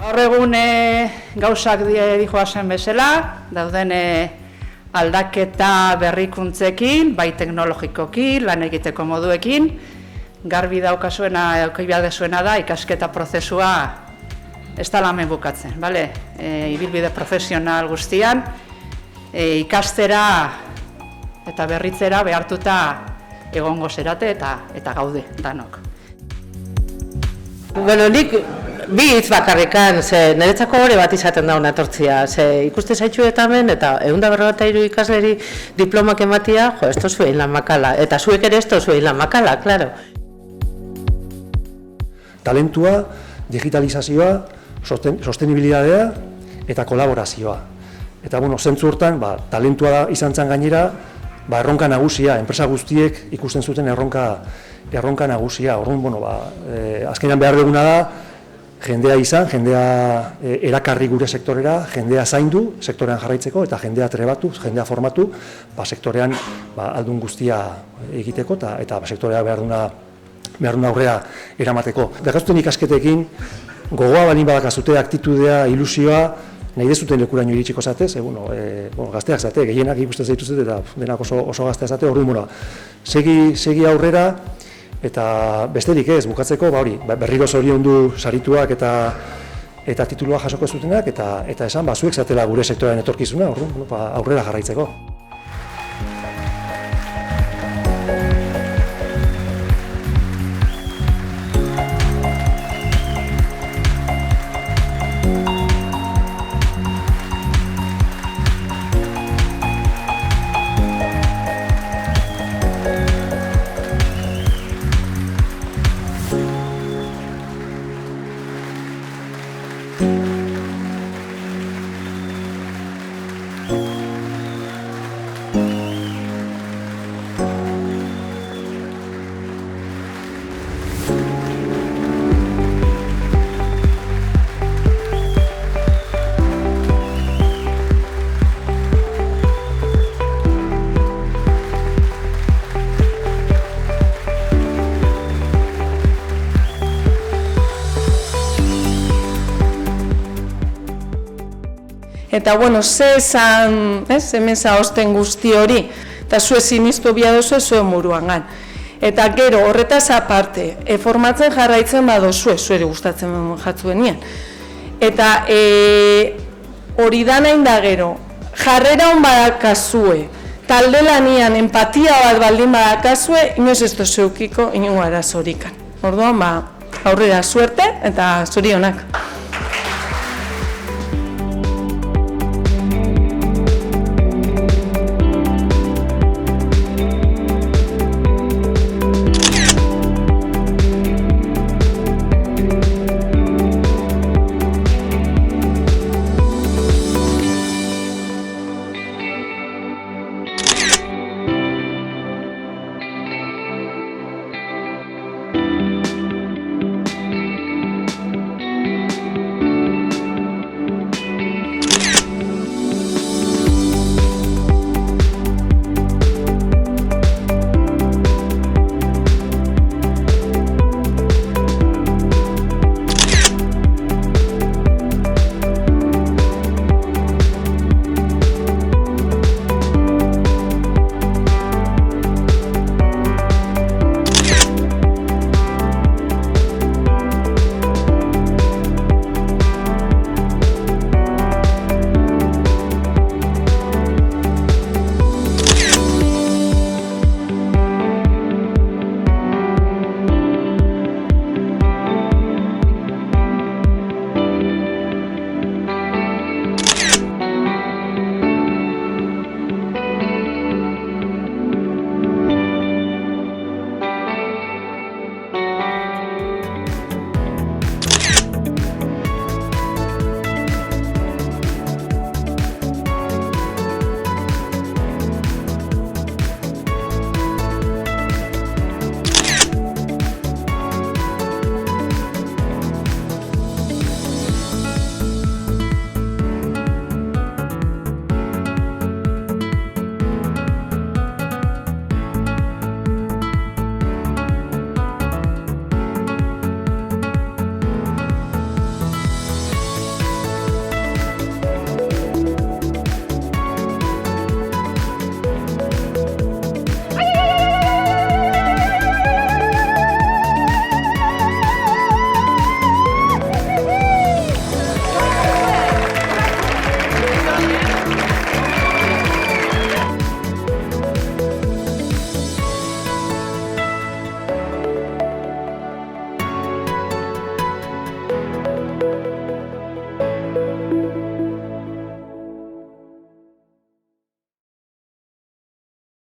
Gaur egun gauzak dijoazen bezala, dauden aldaketa berrikuntzekin, bai teknologikoki, lan egiteko moduekin, garbi daukazuena, eukibaldezuena da, ikasketa prozesua ez da lamen bukatzen, bale? Ibilbide profesional guztian, ikastera eta berritzera behartuta egongo zerate eta gaude danok. Bueno, nik bi hitz bakarrikan, niretzako hori bat izaten da hona etortzia. Ikuste zaitxu eta hemen, eta 153 ikasleri diplomak ematia, jo, esto zuein lan makala. Eta zuek ere esto zuein lan makala, claro. Talentua, digitalizazioa, sostenibilitatea eta kolaborazioa. Eta, bueno, zentzu hortan, talentua izan zen gainera, erronka nagusia, enpresa guztiek ikusten zuten erronka nagusia. Orduan, bueno, azkenean behar duguna da, jendea izan, jendea erakarri gure sektorera, jendea zaindu sektorean jarraitzeko eta jendea trebatu, jendea formatu, sektorean aldun guztia egiteko eta sektorea behar duna aurrera eramateko. Dakazuten ikasketekin, gogoa balin badakazute, aktitudea, ilusioa, nahi dezuten lekuraino iritsiko zatez, gazteak zate, gehienak ikusten zaituzet eta denak oso gazteak zate, orduan, segi aurrera, eta besterik ez, bukatzeko, berriro zoriondu sarituak eta titulua jasoko ez zutenak, eta esan, zuek zatela gure sektorean etorkizuna, aurrera jarraitzeko. Eta, bueno, ze esan, hemen zaozten guzti hori, eta zue sinistu biadozue zuen buruan gan. Eta gero, horretaz aparte, formatzen jarraitzen badozue, zuere gustatzen jatzuenien. Eta hori da nahi da gero, jarrera hon badakazue, talde lanian empatia bat baldin badakazue, inoiz ez dozeukiko inongo arazorikan. Orduan, aurrera suerte eta zorionak.